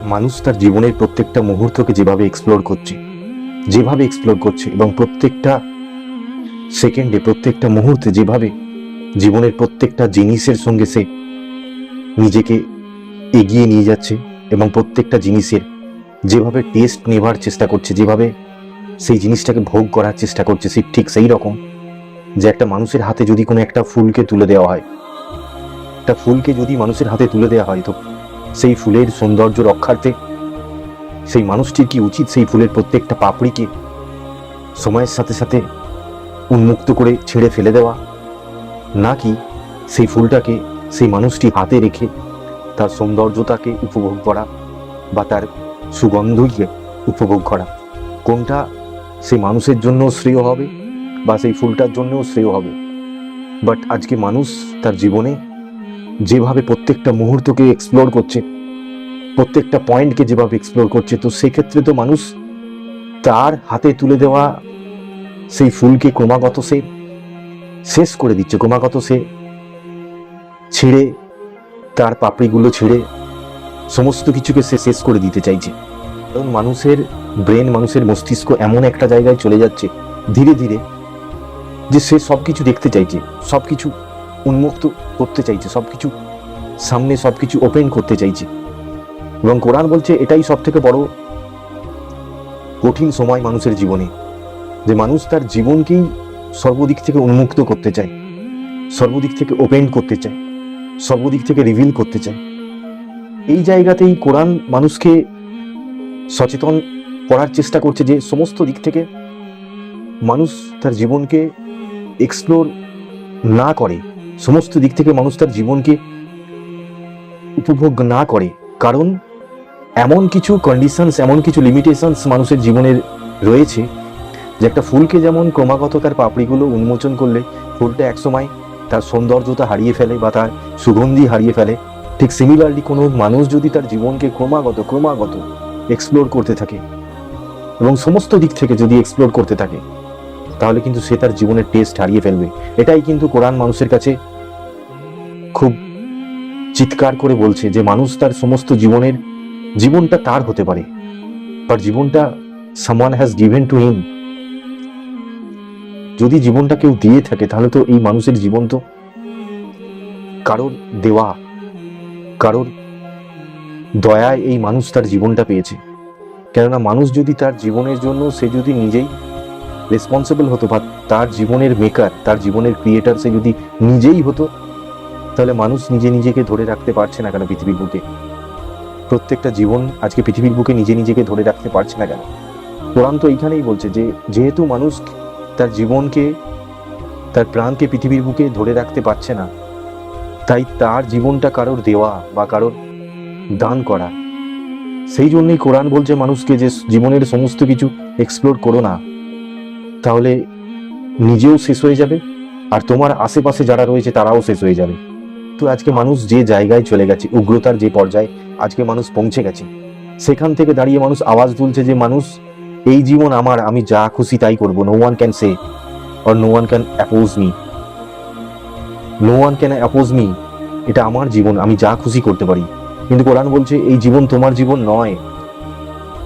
মানুষ তার জীবনের প্রত্যেকটা মুহূর্তকে যেভাবে এক্সপ্লোর করছে এবং প্রত্যেকটা সেকেন্ডে প্রত্যেকটা মুহূর্তে যেভাবে জীবনের প্রত্যেকটা জিনিসের সঙ্গে সে নিজেকে এগিয়ে নিয়ে যাচ্ছে এবং প্রত্যেকটা জিনিসের যেভাবে টেস্ট নেবার চেষ্টা করছে, যেভাবে সেই জিনিসটাকে ভোগ করার চেষ্টা করছে, ঠিক সেই রকম যে একটা মানুষের হাতে যদি কোনো একটা ফুলকে তুলে দেওয়া হয়, একটা ফুলকে যদি মানুষের হাতে তুলে দেওয়া হয়, তো সেই ফুলের সৌন্দর্য রক্ষার্থে সেই মানুষটির কি উচিত সেই ফুলের প্রত্যেকটা পাপড়িকে সময়ের সাথে সাথে উন্মুক্ত করে ছেড়ে ফেলে দেওয়া, নাকি সেই ফুলটাকে সেই মানুষটি হাতে রেখে তার সৌন্দর্যতাকে উপভোগ করা বা তার সুগন্ধকে উপভোগ করা? কোনটা সেই মানুষের জন্য শ্রেয় হবে বা সেই ফুলটার জন্যও শ্রেয় হবে? বাট আজকে মানুষ তার জীবনে যেভাবে প্রত্যেকটা মুহূর্তকে এক্সপ্লোর করছে, প্রত্যেকটা পয়েন্টকে যেভাবে এক্সপ্লোর করছে, তো সেক্ষেত্রে তো মানুষ তার হাতে তুলে দেওয়া সেই ফুলকে ক্রমাগত সে শেষ করে দিচ্ছে, ক্রমাগত সে ছিঁড়ে, তার পাপড়িগুলো ছিঁড়ে সমস্ত কিছুকে সে শেষ করে দিতে চাইছে। কারণ মানুষের ব্রেন, মানুষের মস্তিষ্ক এমন একটা জায়গায় চলে যাচ্ছে ধীরে ধীরে যে সে সবকিছু দেখতে চাইছে, সবকিছু উন্মুক্ত করতে চাইছে, সবকিছু সামনে সবকিছু ওপেন করতে চাইছে। এবং কোরআন বলছে এটাই সব থেকে বড় কঠিন সময় মানুষের জীবনে, যে মানুষ তার জীবনকেই সর্বদিক থেকে উন্মুক্ত করতে চায়, সর্বদিক থেকে ওপেন করতে চায়, সর্বদিক থেকে রিভিল করতে চায়। এই জায়গাতেই কোরআন মানুষকে সচেতন করার চেষ্টা করছে যে সমস্ত দিক থেকে মানুষ তার জীবনকে এক্সপ্লোর না করে, সমস্ত দিক থেকে মানুষ তার জীবনকে উপভোগ না করে। কারণ এমন কিছু কন্ডিশনস, এমন কিছু লিমিটেশনস মানুষের জীবনের রয়েছে যে একটা ফুলকে যেমন ক্রমাগত তার পাপড়িগুলো উন্মোচন করলে ফুলটা একসময় তার সৌন্দর্যতা হারিয়ে ফেলে বা তার সুগন্ধি হারিয়ে ফেলে, ঠিক সিমিলারলি কোনো মানুষ যদি তার জীবনকে ক্রমাগত এক্সপ্লোর করতে থাকে এবং সমস্ত দিক থেকে যদি এক্সপ্লোর করতে থাকে, তাহলে কিন্তু সে তার জীবনের টেস্ট হারিয়ে ফেলবে। এটাই কিন্তু কোরআন মানুষের কাছে খুব চিৎকার করে বলছে যে মানুষ তার সমস্ত জীবনটা তার হতে পারে, বাট জীবনটা someone has given to him। যদি জীবনটা কেউ দিয়ে থাকে তাহলে তো এই মানুষের জীবন তো কারোর দেওয়া, কারোর দয়ায় এই মানুষ তার জীবনটা পেয়েছে। কেননা মানুষ যদি তার জীবনের জন্য সে যদি নিজেই রেসপন্সিবল হতো বা তার জীবনের মেকার, তার জীবনের ক্রিয়েটার সে যদি নিজেই হতো, তাহলে মানুষ নিজেকে ধরে রাখতে পারছে না কেন পৃথিবীর বুকে? প্রত্যেকটা জীবন আজকে পৃথিবীর বুকে নিজেকে ধরে রাখতে পারছে না কেন? কোরআন তো এইখানেই বলছে যে যেহেতু মানুষ তার জীবনকে, তার প্রাণকে পৃথিবীর বুকে ধরে রাখতে পারছে না, তাই তার জীবনটা কারোর দেওয়া বা কারোর দান করা। সেই জন্যই কোরআন বলছে মানুষকে যে জীবনের সমস্ত কিছু এক্সপ্লোর করো না, তাহলে নিজেও শেষ হয়ে যাবে আর তোমার আশেপাশে যারা রয়েছে তারাও শেষ হয়ে যাবে। তো আজকে মানুষ যে জায়গায় চলে গেছে, উগ্রতার যে পর্যায়ে আজকে মানুষ পৌঁছে গেছে, সেখান থেকে দাঁড়িয়ে মানুষ আওয়াজ তুলছে যে মানুষ এই জীবন আমার, আমি যা খুশি তাই করবো। No one can say or no one can oppose me, no one can oppose me. এটা আমার জীবন, আমি যা খুশি করতে পারি। কিন্তু কোরআন বলছে এই জীবন তোমার জীবন নয়,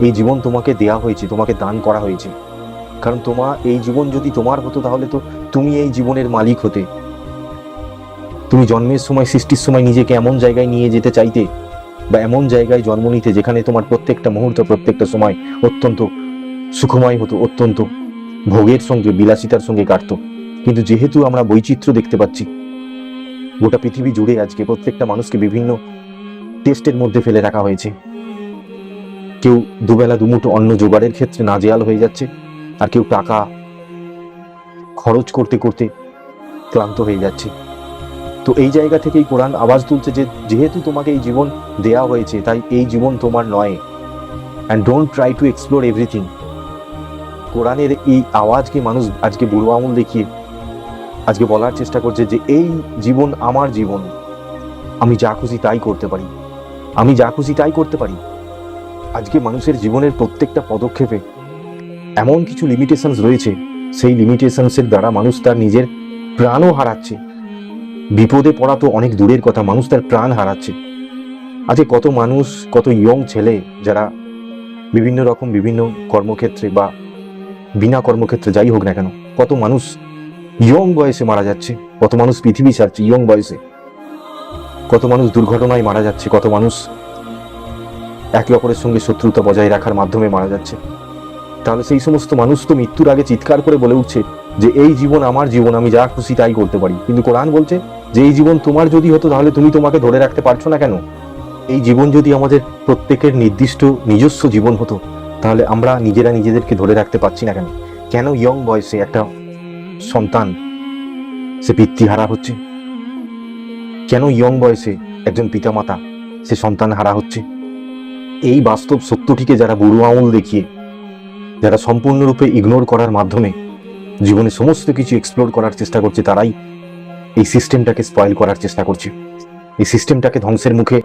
এই জীবন তোমাকে দেয়া হয়েছে, তোমাকে দান করা হয়েছে। কারণ এই জীবন যদি তোমার হতো তাহলে তো তুমি এই জীবনের মালিক হতে। তুমি জন্মের সময়, সৃষ্টির সময় নিজেকে এমন জায়গায় নিয়ে যেতে চাইতে বা এমন জায়গায় জন্ম নিতে যেখানে তোমার প্রত্যেকটা মুহূর্ত, প্রত্যেকটা সময় অত্যন্ত সুখময় হতো, অত্যন্ত ভোগের সঙ্গে, বিলাসিতার সঙ্গে কাটতো। কিন্তু যেহেতু আমরা বৈচিত্র্য দেখতে পাচ্ছি গোটা পৃথিবী জুড়ে, আজকে প্রত্যেকটা মানুষকে বিভিন্ন টেস্টের মধ্যে ফেলে রাখা হয়েছে। কেউ দুবেলা দুমুঠো অন্ন জোগাড়ের ক্ষেত্রে নাজেহাল হয়ে যাচ্ছে, আর কেউ টাকা খরচ করতে করতে ক্লান্ত হয়ে যাচ্ছে। তো এই জায়গা থেকেই কোরআন আওয়াজ তুলছে যে যেহেতু তোমাকে এই জীবন দেয়া হয়েছে, তাই এই জীবন তোমার নয়, and don't try to explore everything. কোরআনের এই আওয়াজকে মানুষ আজকে বুড়ো আঙুল দেখিয়ে আজকে বলার চেষ্টা করছে যে এই জীবন আমার জীবন, আমি যা খুশি তাই করতে পারি, আমি যা খুশি তাই করতে পারি। আজকে মানুষের জীবনের প্রত্যেকটা পদক্ষেপে এমন কিছু লিমিটেশনস রয়েছে, সেই লিমিটেশনসের দ্বারা মানুষ তার নিজের প্রাণও হারাচ্ছে। বিপদে পড়া তো অনেক দূরের কথা, মানুষ তার প্রাণ হারাচ্ছে। আজকে কত মানুষ, কত ইয়ং ছেলে যারা বিভিন্ন রকম বিভিন্ন কর্মক্ষেত্রে বা বিনা কর্মক্ষেত্রে যাই হোক না কেন, কত মানুষ ইয়ং বয়সে মারা যাচ্ছে, কত মানুষ পৃথিবী ছাড়ছে ইয়ং বয়সে, কত মানুষ দুর্ঘটনায় মারা যাচ্ছে, কত মানুষ একে অপরের সঙ্গে শত্রুতা বজায় রাখার মাধ্যমে মারা যাচ্ছে। তাহলে সেই সমস্ত মানুষ তো মৃত্যুর আগে চিৎকার করে বলে উঠছে যে এই জীবন আমার জীবন, আমি যা খুশি তাই করতে পারি। কিন্তু কোরআন বলছে যে এই জীবন তোমার যদি হতো তাহলে তুমি তোমাকে ধরে রাখতে পারছো না কেন? এই জীবন যদি আমাদের প্রত্যেকের নির্দিষ্ট নিজস্ব জীবন হতো তাহলে আমরা নিজেরা নিজেদেরকে ধরে রাখতে পারছি না কেন? কেন ইয়ং বয়সে একটা সন্তান সে পিতৃহারা হচ্ছে? কেন ইয়ং বয়সে একজন পিতামাতা সে সন্তান হারা হচ্ছে? এই বাস্তব সত্যটিকে যারা বুড়ো আঙুল দেখিয়ে, যারা সম্পূর্ণরূপে ইগনোর করার মাধ্যমে জীবনে সমস্ত কিছু এক্সপ্লোর করার চেষ্টা করছে, তারাই এই সিস্টেমটাকে স্পয়েল করার চেষ্টা করছে, এই সিস্টেমটাকে ধ্বংসের মুখে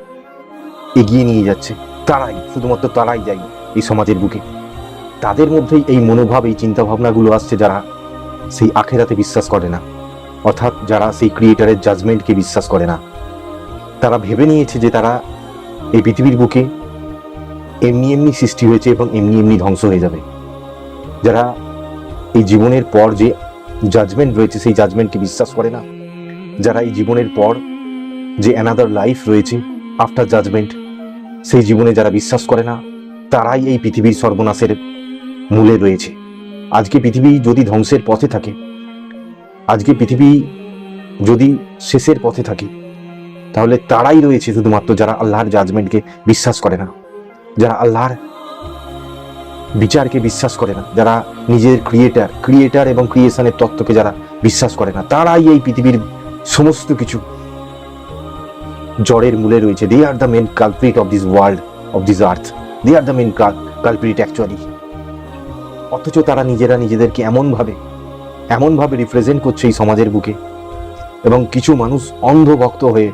এগিয়ে নিয়ে যাচ্ছে। তারাই, শুধুমাত্র তারাই যায় এই সমাজের বুকে। তাদের মধ্যেই এই মনোভাব, এই চিন্তাভাবনাগুলো আসছে যারা সেই আখেরাতে বিশ্বাস করে না, অর্থাৎ যারা সেই ক্রিয়েটারের জাজমেন্টকে বিশ্বাস করে না। তারা ভেবে নিয়েছে যে তারা এই পৃথিবীর বুকে এমনি এমনি সৃষ্টি হয়েছে এবং এমনি এমনি ধ্বংস হয়ে যাবে। যারা এই জীবনের পর যে জাজমেন্ট রয়েছে সেই জাজমেন্টকে বিশ্বাস করে না, যারা এই জীবনের পর যে অ্যানাদার লাইফ রয়েছে আফটার জাজমেন্ট সেই জীবনে যারা বিশ্বাস করে না, তারাই এই পৃথিবীর সর্বনাশের মূলে রয়েছে। আজকে পৃথিবী যদি ধ্বংসের পথে থাকে, আজকে পৃথিবী যদি শেষের পথে থাকে, তাহলে তারাই রয়েছে শুধুমাত্র যারা আল্লাহর জাজমেন্টকে বিশ্বাস করে না, যারা আল্লাহর বিচারকে বিশ্বাস করে না, যারা নিজের ক্রিয়েটার এবং ক্রিয়েশনের তত্ত্বকে যারা বিশ্বাস করে না, তারাই এই পৃথিবীর সমস্ত কিছু জড়ের মূলে রয়েছে। They are the main culprit of this world, of this earth. They are the main culprit actually. অথচ তারা নিজেরা নিজেদেরকে এমনভাবে রিপ্রেজেন্ট করছে এই সমাজের বুকে, এবং কিছু মানুষ অন্ধভক্ত হয়ে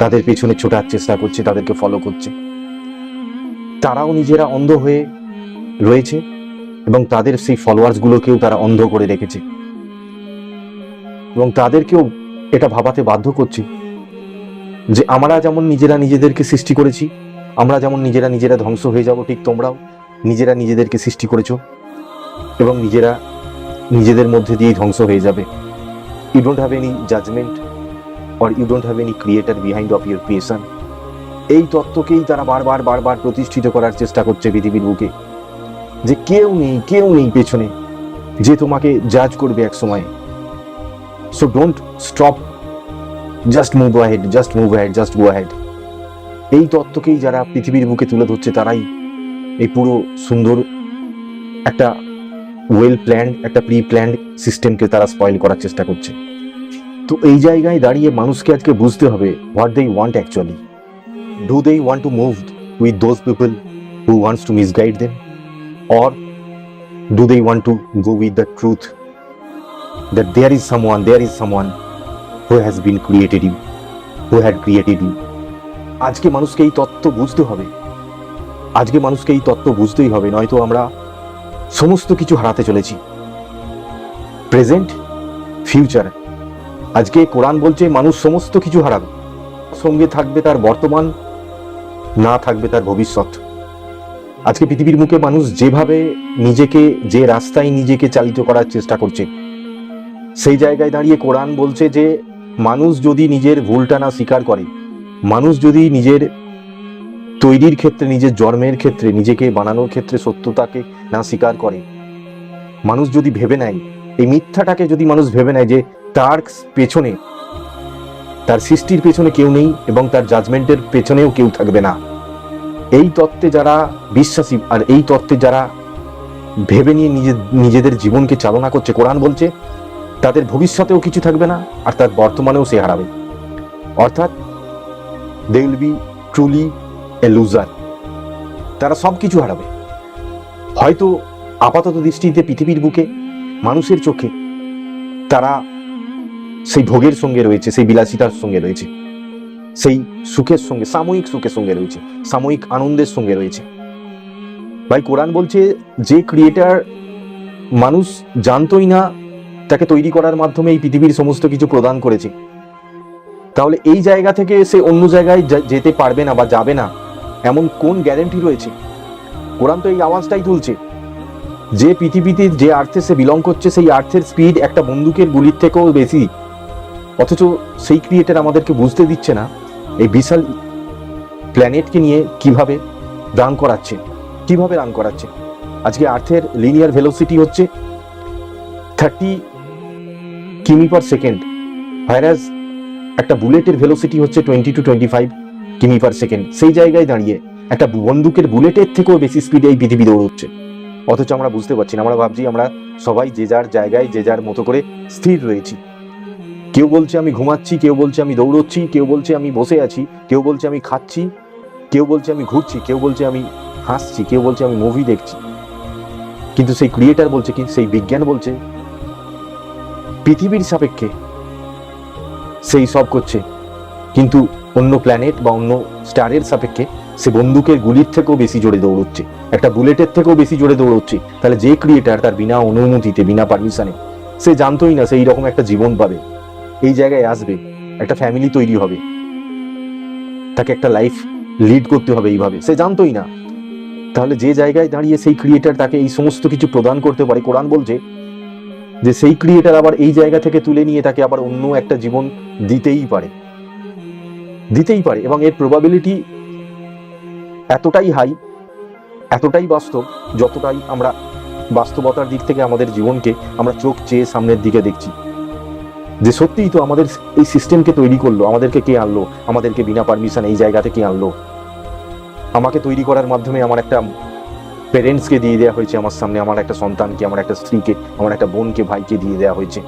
তাদের পেছনে ছোটার চেষ্টা করছে, তাদেরকে ফলো করছে। তারাও নিজেরা অন্ধ হয়ে রয়েছে এবং তাদের সেই ফলোয়ার্সগুলোকেও তারা অন্ধ করে রেখেছে, এবং তাদেরকেও এটা ভাবাতে বাধ্য করছে যে আমরা যেমন নিজেরা নিজেদেরকে সৃষ্টি করেছি, আমরা যেমন নিজেরা নিজেরা ধ্বংস হয়ে যাব, ঠিক তোমরাও নিজেরা নিজেদেরকে সৃষ্টি করেছো এবং নিজেরা নিজেদের মধ্যে দিয়েই ধ্বংস হয়ে যাবে। You don't have any judgement or you don't have any creator behind of your creation. এই তত্ত্বকেই তারা বারবার প্রতিষ্ঠিত করার চেষ্টা করছে পৃথিবীর বুকে, যে কেউ নেই পেছনে যে তোমাকে জাজ করবে এক সময়। So don't stop, just move ahead, just go ahead. এই তত্ত্বকেই যারা পৃথিবীর বুকে তুলে ধরছে, তারাই এই পুরো সুন্দর একটা ওয়েল প্ল্যান্ড, একটা প্রি প্ল্যান্ড সিস্টেমকে তারা স্পয়েল করার চেষ্টা করছে। তো এই জায়গায় দাঁড়িয়ে মানুষকে আজকে বুঝতে হবে what they want actually. Do they want to move with those people who wants to misguide them, or do they want to go with the truth that there is someone who has been created you, who had created you? আজকে মানুষকে এই তত্ত্ব বুঝতে হবে, আজকে মানুষকে এই তত্ত্ব বুঝতেই হবে, নয়তো আমরা সমস্ত কিছু হারাতে চলেছি, প্রেজেন্ট, ফিউচার। আজকে কোরআন বলছে মানুষ সমস্ত কিছু হারাবে, সঙ্গে থাকবে তার বর্তমান, না থাকবে তার ভবিষ্যৎ। আজকে পৃথিবীর মুখে মানুষ যেভাবে নিজেকে, যে রাস্তায় নিজেকে চালিত করার চেষ্টা করছে, সেই জায়গায় দাঁড়িয়ে কোরআন বলছে যে মানুষ যদি নিজের ভুলটা না স্বীকার করে, মানুষ যদি নিজের তৈরির ক্ষেত্রে, নিজের জন্মের ক্ষেত্রে, নিজেকে বানানোর ক্ষেত্রে সত্যতাকে না স্বীকার করে, মানুষ যদি ভেবে নেয়, এই মিথ্যাটাকে যদি মানুষ ভেবে নেয় যে তার পেছনে, তার সৃষ্টির পেছনে কেউ নেই এবং তার জাজমেন্টের পেছনেও কেউ থাকবে না, এই তত্ত্বে যারা বিশ্বাসী আর এই তত্ত্বে যারা ভেবে নিয়ে নিজেদের জীবনকে চালনা করছে, কোরআন বলছে তাদের ভবিষ্যতেও কিছু থাকবে না আর তার বর্তমানেও সে হারাবে। অর্থাৎ they will be truly a loser. তারা সব কিছু হারাবে। হয়তো আপাতত দৃষ্টিতে পৃথিবীর বুকে মানুষের চোখে তারা সেই ভোগের সঙ্গে রয়েছে, সেই বিলাসিতার সঙ্গে রয়েছে, সেই সুখের সঙ্গে, সাময়িক সুখের সঙ্গে রয়েছে, সাময়িক আনন্দের সঙ্গে রয়েছে। ভাই কোরআন বলছে যে ক্রিয়েটার মানুষ জানতোই না তাকে তৈরি করার মাধ্যমে এই পৃথিবীর সমস্ত কিছু প্রদান করেছে, তাহলে এই জায়গা থেকে সে অন্য জায়গায় যেতে পারবে না বা যাবে না এমন কোন গ্যারেন্টি রয়েছে? কোরআন তো এই আওয়াজটাই তুলছে যে পৃথিবীতে যে আর্থে সে বিলং করছে সেই আর্থের স্পিড একটা বন্দুকের গুলির থেকেও বেশি, অথচ সেই ক্রিয়েটার আমাদেরকে বুঝতে দিচ্ছে না এই বিশাল প্ল্যানেটকে নিয়ে কিভাবে রান করাচ্ছে। আজকে আর্থের লিনিয়ার ভেলোসিটি হচ্ছে 30 কিমি পার সেকেন্ড, ভাইরাস একটা বুলেটের ভেলোসিটি হচ্ছে 20 to 25 কিমি পার সেকেন্ড। সেই জায়গায় দাঁড়িয়ে একটা বন্দুকের বুলেটের থেকেও বেশি স্পিডে এই পৃথিবী দৌড়চ্ছে, অথচ আমরা বুঝতে পারছি না। আমরা ভাবছি আমরা সবাই যে যার জায়গায় যে যার মতো করে স্থির রয়েছি। কেউ বলছে আমি ঘুমাচ্ছি, কেউ বলছে আমি দৌড়চ্ছি, কেউ বলছে আমি বসে আছি, কেউ বলছে আমি খাচ্ছি, কেউ বলছে আমি ঘুরছি, কেউ বলছে আমি হাসছি, কেউ বলছে আমি মুভি দেখছি। কিন্তু সেই ক্রিয়েটার বলছে কি, সেই বিজ্ঞান বলছে পৃথিবীর সাপেক্ষে সেই সব করছে, কিন্তু অন্য প্ল্যানেট বা অন্য স্টারের সাপেক্ষে সে বন্দুকের গুলির থেকেও বেশি জোরে দৌড়চ্ছে, একটা বুলেটের থেকেও বেশি জোরে দৌড়চ্ছে। তাহলে যে ক্রিয়েটার তার বিনা অনুমতিতে, বিনা পারমিশনে, সে জানতোই না সেই রকম একটা জীবন পাবে, এই জায়গায় আসবে, একটা ফ্যামিলি তৈরি হবে, তাকে একটা লাইফ লিড করতে হবে, এইভাবে সে জানতোই না। তাহলে যে জায়গায় দাঁড়িয়ে সেই ক্রিয়েটার তাকে এই সমস্ত কিছু প্রদান করতে পারে, কোরআন বলছে যে সেই ক্রিয়েটার আবার এই জায়গা থেকে তুলে নিয়ে তাকে আবার অন্য একটা জীবন দিতেই পারে, এবং এর প্রবাবিলিটি এতটাই হাই, এতটাই বাস্তব, যতটাই আমরা বাস্তবতার দিক থেকে আমাদের জীবনকে আমরা চোখ চেয়ে সামনের দিকে দেখছি, যে সত্যিই তো আমাদের এই সিস্টেমকে তৈরি করলো, আমাদেরকে কে আনলো, আমাদেরকে বিনা পারমিশন এই জায়গাতে কে আনলো। আমাকে তৈরি করার মাধ্যমে আমার একটা পেরেন্টসকে দিয়ে দেওয়া হয়েছে আমার সামনে, আমার একটা সন্তানকে, আমার একটা স্ত্রীকে, আমার একটা বোনকে, ভাইকে দিয়ে দেওয়া হয়েছে,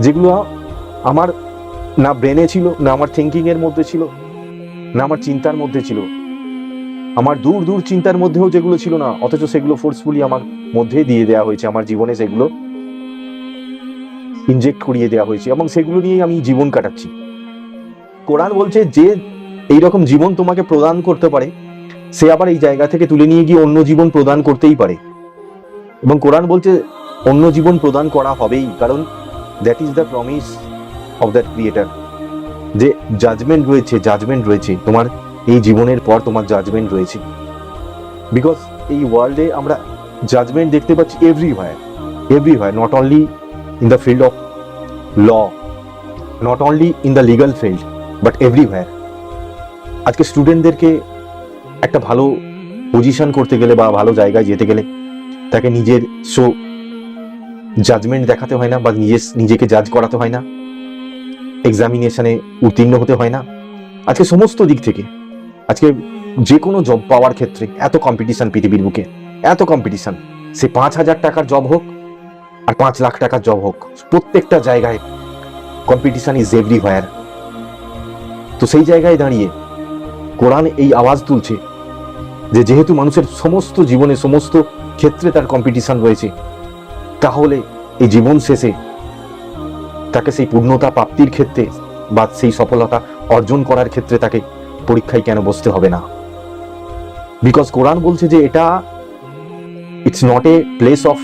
যেগুলো আমার না ব্রেনে ছিল, না আমার থিঙ্কিং এর মধ্যে ছিল, না আমার চিন্তার মধ্যে ছিল, আমার দূর দূর চিন্তার মধ্যেও যেগুলো ছিল না, অথচ সেগুলো ফোর্সফুলি আমার মধ্যে দিয়ে দেওয়া হয়েছে, আমার জীবনে সেগুলো ইনজেক্ট করিয়ে দেওয়া হয়েছে, এবং সেগুলো নিয়েই আমি জীবন কাটাচ্ছি। কোরআন বলছে যে এইরকম জীবন তোমাকে প্রদান করতে পারে, সে আবার এই জায়গা থেকে তুলে নিয়ে গিয়ে অন্য জীবন প্রদান করতেই পারে, এবং কোরআন বলছে অন্য জীবন প্রদান করা হবেই, কারণ that is the promise of that creator, যে জাজমেন্ট রয়েছে তোমার এই জীবনের পর, তোমার জাজমেন্ট রয়েছে। বিকজ এই ওয়ার্ল্ডে আমরা জাজমেন্ট দেখতে পাচ্ছি everywhere, not only in the field of law, not only in the legal field, but everywhere. আজকে স্টুডেন্টদেরকে একটা ভালো পজিশন করতে গেলে বা ভালো জায়গায় যেতে গেলে তাকে নিজের জাজমেন্ট দেখাতে হয় না, বা নিজেকে জাজ করাতে হয় না, এক্সামিনেশনে উত্তীর্ণ হতে হয় না। আজকে সমস্ত দিক থেকে, আজকে যে কোনো জব পাওয়ার ক্ষেত্রে এত কম্পিটিশন পৃথিবীর বুকে, এত কম্পিটিশন, সে 5,000 টাকার জব হোক আর 5 লাখ টাকার জব হোক, প্রত্যেকটা জায়গায় কম্পিটিশন ইজ এভরিওয়্যার। তো সেই জায়গায় দাঁড়িয়ে কোরআন এই আওয়াজ তুলছে যে যেহেতু মানুষের সমস্ত জীবনে, সমস্ত ক্ষেত্রে তার কম্পিটিশন রয়েছে, তাহলে এই জীবন শেষে তাকে সেই পূর্ণতা প্রাপ্তির ক্ষেত্রে বা সেই সফলতা অর্জন করার ক্ষেত্রে তাকে পরীক্ষায় কেন বসতে হবে না? বিকজ কোরআন বলছে যে এটা it's not a place of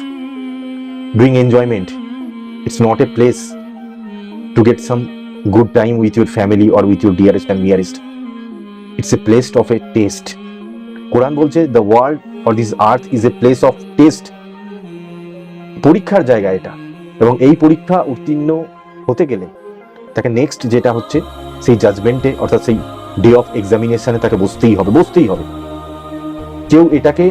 doing enjoyment, it's not a place to get some good time with your family or with your dearest and nearest, it's a place of a test. কোরআন বলছে the world or this earth is a place of test, পরীক্ষার জায়গা এটা, এবং এই পরীক্ষা উত্তীর্ণ হতে গেলে তাকে নেক্সট যেটা হচ্ছে সেই জাজমেন্টে, অর্থাৎ সেই ডে অফ এক্সামিনেশনে তাকে বসতেই হবে। কেউ এটাকে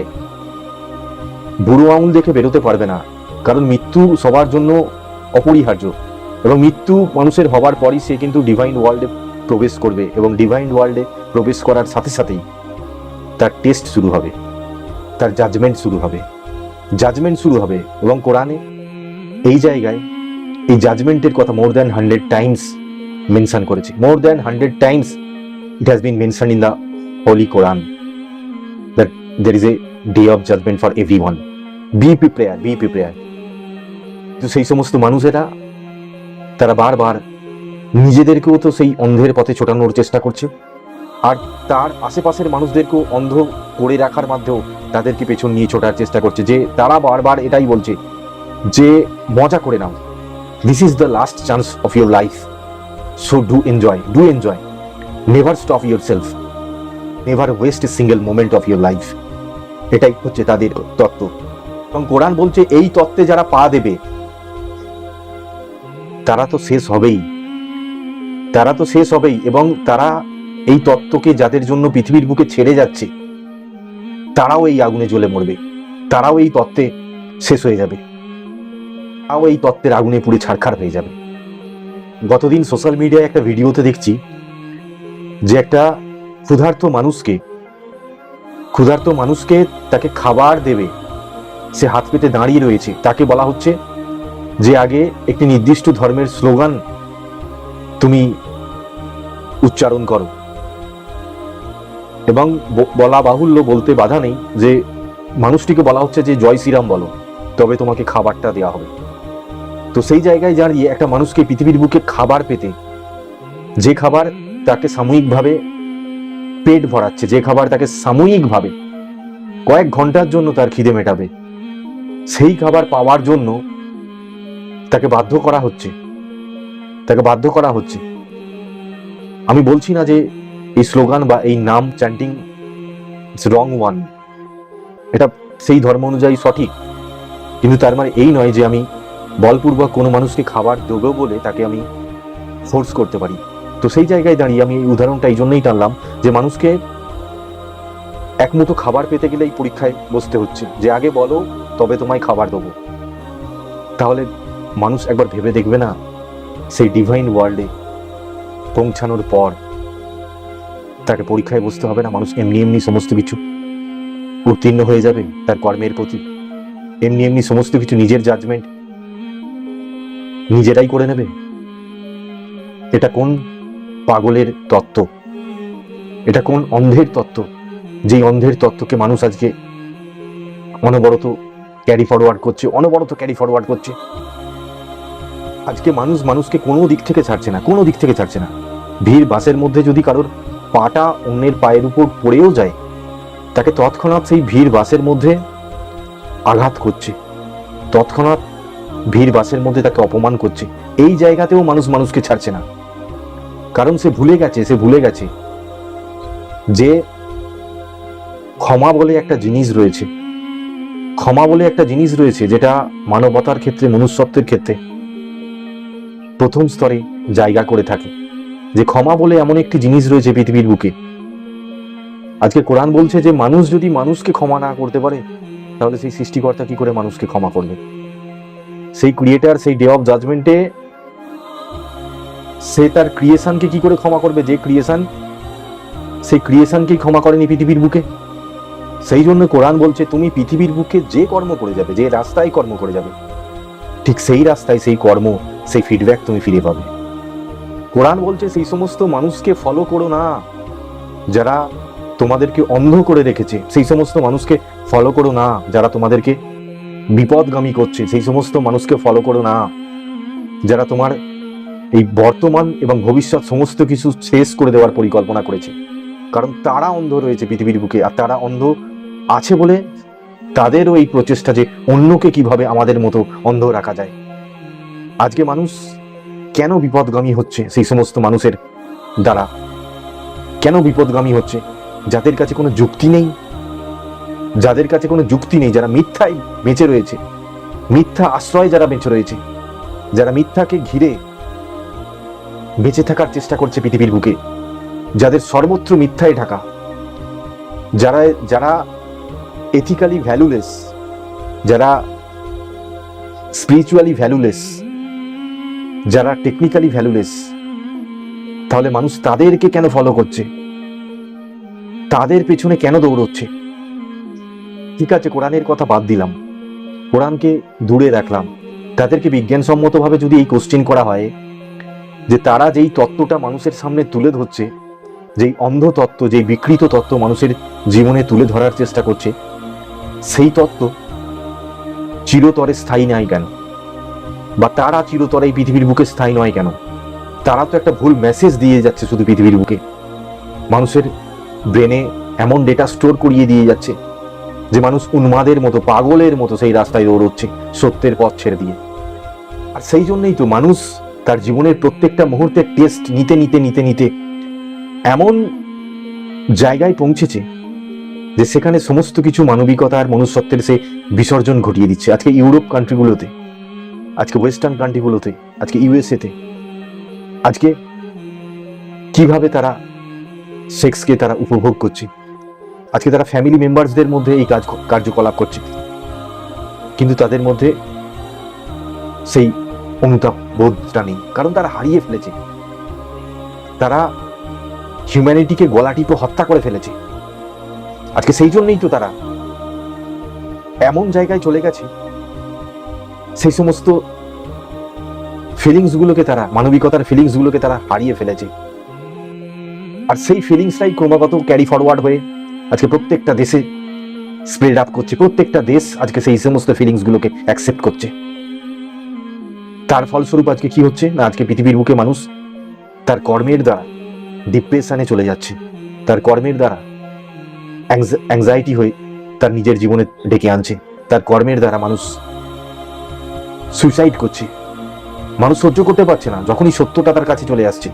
বুড়ো আঙুল দেখে বেরোতে পারবে না, কারণ মৃত্যু সবার জন্য অপরিহার্য, এবং মৃত্যু মানুষের হবার পরই সে কিন্তু ডিভাইন ওয়ার্ল্ডে প্রবেশ করবে, এবং ডিভাইন ওয়ার্ল্ডে প্রবেশ করার সাথে সাথেই তার টেস্ট শুরু হবে, তার জাজমেন্ট শুরু হবে। এবং কোরআনে এই জায়গায় এই জাজমেন্টের কথা more than 100 times মেনশন করেছে, more than 100 times it has been mentioned in the Holy Quran that there is a day of judgment for everyone. Be prepared. তো সেই সমস্ত মানুষেরা তারা বারবার নিজেদেরকেও তো সেই অন্ধের পথে ছোটানোর চেষ্টা করছে, আর তার আশেপাশের মানুষদেরকেও অন্ধ করে রাখার মাধ্যমেও তাদেরকে পেছন নিয়ে ছোটার চেষ্টা করছে, যে তারা বারবার এটাই বলছে যে মজা করে নাও, this is the last chance of your life, so do enjoy, never stop your self, never waste a single moment of your life. এটাই হচ্ছে তাদের তত্ত্ব। এবং কোরআন বলছে এই তত্ত্বে যারা পা দেবে তারা তো শেষ হবেই, এবং তারা এই তত্ত্বকে যাদের জন্য পৃথিবীর বুকে ছেড়ে যাচ্ছে তারাও এই আগুনে জ্বলে মরবে, তারাও এই তত্ত্বে শেষ হয়ে যাবে, তারাও এই তত্ত্বের আগুনে পুড়ে ছারখার হয়ে যাবে। গতদিন সোশ্যাল মিডিয়ায় একটা ভিডিওতে দেখছি যে একটা ক্ষুধার্ত মানুষকে তাকে খাবার দেবে, সে হাত পেতে দাঁড়িয়ে রয়েছে, তাকে বলা হচ্ছে যে আগে একটি নির্দিষ্ট ধর্মের স্লোগান তুমি উচ্চারণ করো, এবং বলা বাহুল্য, বলতে বাধা নেই যে মানুষটিকে বলা হচ্ছে যে জয় শ্রীরাম বলো, তবে তোমাকে খাবারটা দেওয়া হবে। তো সেই জায়গায় দাঁড়িয়ে একটা মানুষকে পৃথিবীর বুকে খাবার পেতে, যে খাবার তাকে সাময়িকভাবে পেট ভরাচ্ছে, যে খাবার তাকে সাময়িকভাবে কয়েক ঘন্টার জন্য তার খিদে মেটাবে, সেই খাবার পাওয়ার জন্য তাকে বাধ্য করা হচ্ছে। আমি বলছি না যে এই স্লোগান বা এই নাম চ্যান্টিং ইটস রং ওয়ান, এটা সেই ধর্ম অনুযায়ী সঠিক, কিন্তু তার মানে এই নয় যে আমি বলপূর্বক কোনো মানুষকে খাবার দেবো বলে তাকে আমি ফোর্স করতে পারি। তো সেই জায়গায় দাঁড়িয়ে আমি এই উদাহরণটা এই জন্যই টানলাম যে মানুষকে এক মুঠো খাবার পেতে গেলেই পরীক্ষায় বসতে হচ্ছে, যে আগে বলো তবে তোমায় খাবার দেবো। তাহলে মানুষ একবার ভেবে দেখবে না সেই ডিভাইন ওয়ার্ল্ডে পৌঁছানোর পর তাকে পরীক্ষায় বসতে হবে না? মানুষ এমনি সমস্ত কিছু উত্তীর্ণ হয়ে যাবে তার কর্মের প্রতি, এমনি সমস্ত কিছু নিজের জাজমেন্ট নিজেরাই করে নেবে। এটা কোন পাগলের তত্ত্ব, এটা কোন অন্ধের তত্ত্ব, যেই অন্ধের তত্ত্বকে মানুষ আজকে অনবরত ক্যারি ফরওয়ার্ড করছে। আজকে মানুষকে কোনো দিক থেকে ছাড়ছে না। ভিড় বাসের মধ্যে যদি কারোর পাটা অন্যের পায়ের উপর পড়েও যায়, তাকে তৎক্ষণাৎ সেই ভিড় বাসের মধ্যে আঘাত করছে, তৎক্ষণাৎ ভিড় বাসের মধ্যে তাকে অপমান করছে। এই জায়গাতেও মানুষকে ছাড়ছে না, কারণ সে ভুলে গেছে যে ক্ষমা বলে একটা জিনিস রয়েছে, যেটা মানবতার ক্ষেত্রে, মনুষ্যত্বের ক্ষেত্রে প্রথম স্তরে জায়গা করে থাকে। যে ক্ষমা বলে এমন একটি জিনিস রয়েছে পৃথিবীর বুকে। আজকে কোরআন বলছে যে মানুষ যদি মানুষকে ক্ষমা না করতে পারে, তাহলে সেই সৃষ্টিকর্তা কি করে মানুষকে ক্ষমা করবে? সেই ক্রিয়েটার সেই ডে অফ জাজমেন্টে সে তার ক্রিয়েশনকে কি করে ক্ষমা করবে, যে ক্রিয়েশন সেই ক্রিয়েশনকেই ক্ষমা করেনি পৃথিবীর বুকে? সেই জন্য কোরআন বলছে তুমি পৃথিবীর বুকে যে কর্ম করে যাবে, যে রাস্তায় কর্ম করে যাবে, ঠিক সেই রাস্তায় সেই কর্ম, সেই ফিডব্যাক তুমি ফিরে পাবে। কোরআন বলছে সেই সমস্ত মানুষকে ফলো করো না যারা তোমাদেরকে অন্ধ করে রেখেছে, সেই সমস্ত মানুষকে ফলো করো না যারা তোমাদেরকে বিপদগামী করছে, সেই সমস্ত মানুষকে ফলো করো না যারা তোমার এই বর্তমান এবং ভবিষ্যৎ সমস্ত কিছু শেষ করে দেওয়ার পরিকল্পনা করেছে। কারণ তারা অন্ধ রয়েছে পৃথিবীর বুকে, আর তারা অন্ধ আছে বলে তাদেরও এই প্রচেষ্টা যে অন্যকে কিভাবে আমাদের মতো অন্ধ রাখা যায়। আজকে মানুষ কেন বিপদগামী হচ্ছে? সেই সমস্ত মানুষের দ্বারা কেন বিপদগামী হচ্ছে? যাদের কাছে কোনো যুক্তি নেই, যারা মিথ্যায় বেঁচে রয়েছে, মিথ্যা আশ্রয় যারা বেঁচে রয়েছে, যারা মিথ্যাকে ঘিরে বেঁচে থাকার চেষ্টা করছে পৃথিবীর বুকে, যাদের সর্বত্র মিথ্যায় ঢাকা, যারা এথিক্যালি ভ্যালুলেস, যারা স্পিরিচুয়ালি ভ্যালুলেস, যারা টেকনিক্যালি ভ্যালুলেস, তাহলে মানুষ তাদেরকে কেন ফলো করছে? তাদের পেছনে কেন দৌড়চ্ছে? ঠিক আছে, কোরআনের কথা বাদ দিলাম, কোরআনকে দূরে রাখলাম, তাদেরকে বিজ্ঞানসম্মতভাবে যদি এই কোশ্চেন করা হয় যে তারা যেই তত্ত্বটা মানুষের সামনে তুলে ধরছে, যেই অন্ধ তত্ত্ব, যেই বিকৃত তত্ত্ব মানুষের জীবনে তুলে ধরার চেষ্টা করছে, সেই তত্ত্ব চিরতরে স্থায়ী নয় কেন? বা তারা চিরতরে এই পৃথিবীর বুকে স্থায়ী নয় কেন? তারা তো একটা ভুল মেসেজ দিয়ে যাচ্ছে শুধু পৃথিবীর বুকে, মানুষের ব্রেনে এমন ডেটা স্টোর করিয়ে দিয়ে যাচ্ছে যে মানুষ উন্মাদের মতো, পাগলের মতো সেই রাস্তায় দৌড়চ্ছে সত্যের পথ ছেড়ে দিয়ে। আর সেই জন্যই তো মানুষ তার জীবনের প্রত্যেকটা মুহূর্তের টেস্ট নিতে নিতে নিতে নিতে এমন জায়গায় পৌঁছেছে যে সেখানে সমস্ত কিছু মানবিকতা আর মনুষ্যত্বের সে বিসর্জন ঘটিয়ে দিচ্ছে। আজকে ইউরোপ কান্ট্রিগুলোতে, আজকে ওয়েস্টার্ন কান্ট্রিগুলোতে, আজকে ইউএসএতে, আজকে কিভাবে তারা সেক্সকে তারা উপভোগ করছে, আজকে তারা ফ্যামিলি মেম্বারসদের মধ্যে এই কার্যকলাপ করছে, কিন্তু তাদের মধ্যে সেই অনুতাপ বোধটা নেই, কারণ তারা হারিয়ে ফেলেছে, তারা হিউম্যানিটিকে গলা টিপে হত্যা করে ফেলেছে। আজকে সেই জন্যই তো তারা এমন জায়গায় চলে গেছে, সেই সমস্ত ফিলিংস গুলোকে তারা, মানবিকতার ফিলিংস গুলোকে তারা হারিয়ে ফেলেছে। আর সেই ফিলিংসটাই ক্রমাগত ক্যারি ফরওয়ার্ড হয়ে আজকে প্রত্যেকটা দেশে স্প্রেড আপ করছে। প্রত্যেকটা দেশ আজকে সেই সমস্ত ফিলিংস গুলোকে অ্যাকসেপ্ট করছে। তার ফলস্বরূপ আজকে কি হচ্ছে না, আজকে পৃথিবীর বুকে মানুষ তার কর্মের দ্বারা ডিপ্রেশনে চলে যাচ্ছে, তার কর্মের দ্বারা অ্যাংজাইটি হয়ে তার নিজের জীবনে ডেকে আনছে, তার কর্মের দ্বারা মানুষ সুইসাইড করছে। মানুষ সহ্য করতে পারছে না যখনই সত্যটা তার কাছে চলে আসছে,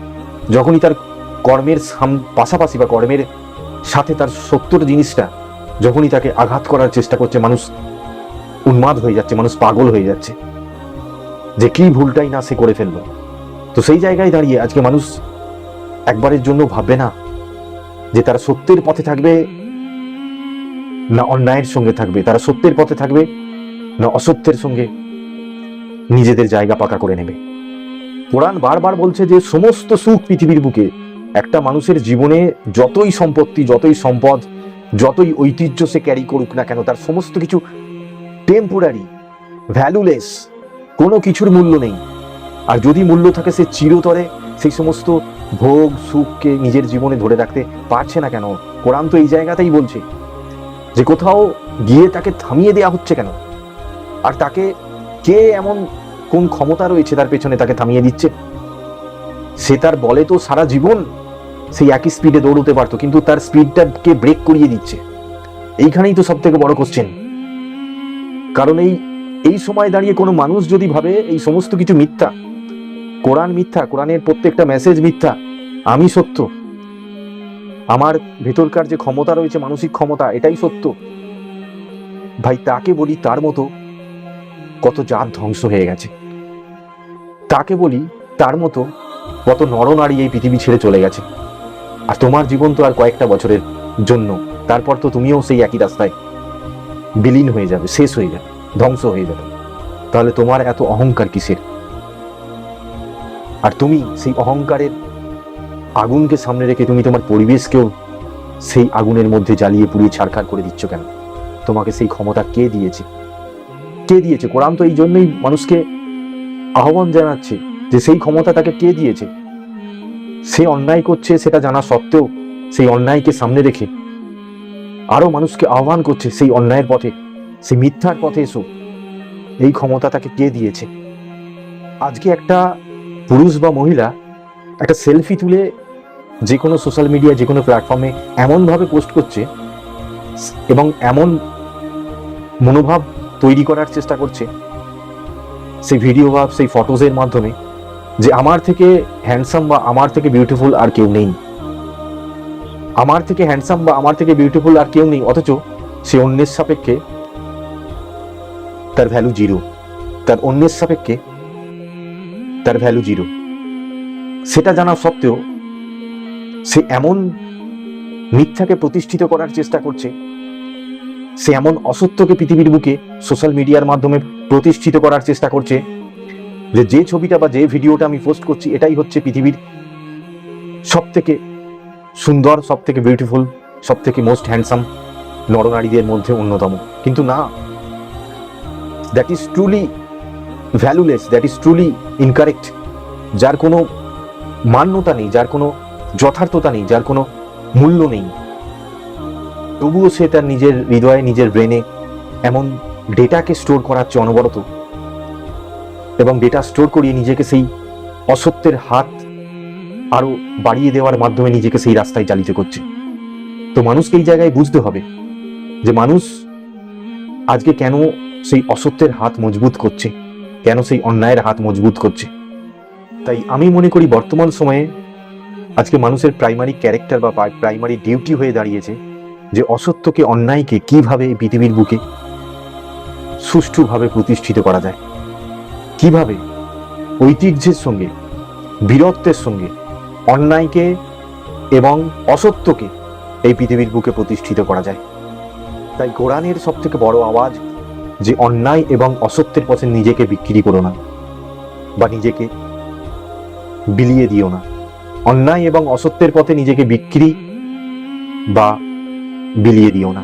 যখনই তার কর্মের পাশাপাশি বা কর্মের সাথে তার সত্যর জিনিসটা যখনই তাকে আঘাত করার চেষ্টা করছে, মানুষ উন্মাদ হয়ে যাচ্ছে, মানুষ পাগল হয়ে যাচ্ছে যে কি ভুলটাই না সে করে ফেললো। তো সেই জায়গায় দাঁড়িয়ে আজকে মানুষ একবারের জন্য ভাববে না যে তারা সত্যের পথে থাকবে না অন্যায়ের সঙ্গে থাকবে, তারা সত্যের পথে থাকবে না অসত্যের সঙ্গে নিজেদের জায়গা পাকা করে নেবে। কোরআন বারবার বলছে যে সমস্ত সুখ পৃথিবীর বুকে একটা মানুষের জীবনে যতই সম্পত্তি, যতই সম্পদ, যতই ঐতিহ্য সে ক্যারি করুক না কেন, তার সমস্ত কিছু টেম্পোরারি, ভ্যালুলেস, কোনো কিছুর মূল্য নেই। আর যদি মূল্য থাকে সে চিরতরে সেই সমস্ত ভোগ সুখকে নিজের জীবনে ধরে রাখতে পারছে না কেন। কোরআন তো এই জায়গাতেই বলছে যে কোথাও গিয়ে তাকে থামিয়ে দেওয়া হচ্ছে কেন, আর তাকে কে এমন কোন ক্ষমতা রয়েছে তার পেছনে তাকে থামিয়ে দিচ্ছে। সে তার বলে তো সারা জীবন সেই একই স্পিডে দৌড়তে পারতো, কিন্তু তার স্পিডটাকে ব্রেক করিয়ে দিচ্ছে। এইখানেই তো সব থেকে বড় কোশ্চেন। কারণ এই সময় দাঁড়িয়ে কোনো মানুষ যদি ভাবে এই সমস্ত কিছু মিথ্যা, কোরআন মিথ্যা, কোরআনের প্রত্যেকটা মেসেজ মিথ্যা, আমি সত্য, আমার ভেতরকার যে ক্ষমতা রয়েছে, মানসিক ক্ষমতা, এটাই সত্য, ভাই তাকে বলি তার মতো কত জাত ধ্বংস হয়ে গেছে। তাকে বলি তার মতো কত নরনারী এই পৃথিবী ছেড়ে চলে গেছে। আর তোমার জীবন তো আর কয়েকটা বছরের জন্য, তারপর তো তুমিও সেই একই রাস্তায় বিলীন হয়ে যাবে, শেষ হয়ে যাবে, ধ্বংস হয়ে যাবে। তাহলে তোমার এত অহংকার কিসের? আর তুমি সেই অহংকারের আগুনকে সামনে রেখে তুমি তোমার পরিবেশকেও সেই আগুনের মধ্যে জ্বালিয়ে পুড়িয়ে ছারখার করে দিচ্ছ কেন? তোমাকে সেই ক্ষমতা কে দিয়েছে? কে দিয়েছে? কোরআন তো এই জন্যই মানুষকে আহ্বান জানাচ্ছে যে সেই ক্ষমতা তাকে কে দিয়েছে। সে অন্যায় করছে সেটা জানা সত্ত্বেও সেই অন্যায়কে সামনে রেখে আরো মানুষকে আহ্বান করছে সেই অন্যায়ের পথে, সেই মিথ্যার পথে এসো। এই ক্ষমতা তাকে কে দিয়েছে? আজকে একটা পুরুষ বা মহিলা একটা সেলফি তুলে যে কোনো সোশ্যাল মিডিয়া, যে কোনো প্ল্যাটফর্মে এমনভাবে পোস্ট করছে এবং এমন মনোভাব তৈরি করার চেষ্টা করছে সেই ভিডিও বা সেই ফটোজের মাধ্যমে যে আমার থেকে হ্যান্ডসাম বা আমার থেকে বিউটিফুল আর কেউ নেই, আমার থেকে হ্যান্ডসাম বা আমার থেকে বিউটিফুল আর কেউ নেই। অথচ সে অন্যের সাপেক্ষে তার ভ্যালু জিরো, তার অন্যের সাপেক্ষে তার ভ্যালু জিরো। সেটা জানা সত্ত্বেও সে এমন মিথ্যাকে প্রতিষ্ঠিত করার চেষ্টা করছে, সে এমন অসত্যকে পৃথিবীর বুকে সোশ্যাল মিডিয়ার মাধ্যমে প্রতিষ্ঠিত করার চেষ্টা করছে যে ছবিটা বা যে ভিডিওটা আমি পোস্ট করছি এটাই হচ্ছে পৃথিবীর সব থেকে সুন্দর, সব থেকে বিউটিফুল, সব থেকে মোস্ট হ্যান্ডসাম নরনারীদের মধ্যে অন্যতম। কিন্তু না, that is truly valueless, that is truly incorrect. যার কোনো মান্যতা নেই, যার কোনো যথার্থতা নেই, যার কোনো মূল্য নেই, তবুও সে তার নিজের হৃদয়ে, নিজের ব্রেনে এমন ডেটাকে স্টোর করাচ্ছে অনবরত, এবং ডেটা স্টোর করিয়ে নিজেকে সেই অসত্যের হাত আরো বাড়িয়ে দেওয়ার মাধ্যমে নিজেকে সেই রাস্তায় চালিত করছে। তো মানুষকে এই জায়গায় বুঝতে হবে যে মানুষ আজকে কেন সেই অসত্যের হাত মজবুত করছে, কেন সেই অন্যায়ের হাত মজবুত করছে। তাই আমি মনে করি বর্তমান সময়ে আজকে মানুষের প্রাইমারি ক্যারেক্টার বা প্রাইমারি ডিউটি হয়ে দাঁড়িয়েছে যে অসত্যকে, অন্যায়কে কিভাবে এই পৃথিবীর বুকে সুষ্ঠুভাবে প্রতিষ্ঠিত করা যায়, কিভাবে ঐতিহ্যের সঙ্গে, বীরত্বের সঙ্গে অন্যায়কে এবং অসত্যকে এই পৃথিবীর বুকে প্রতিষ্ঠিত করা যায়। তাই কোরআনের সব থেকে বড় আওয়াজ যে অন্যায় এবং অসত্যের পথে নিজেকে বিক্রি করো না বা নিজেকে বিলিয়ে দিও না। অন্যায় এবং অসত্যের পথে নিজেকে বিক্রি বা বিলিয়ে দিও না।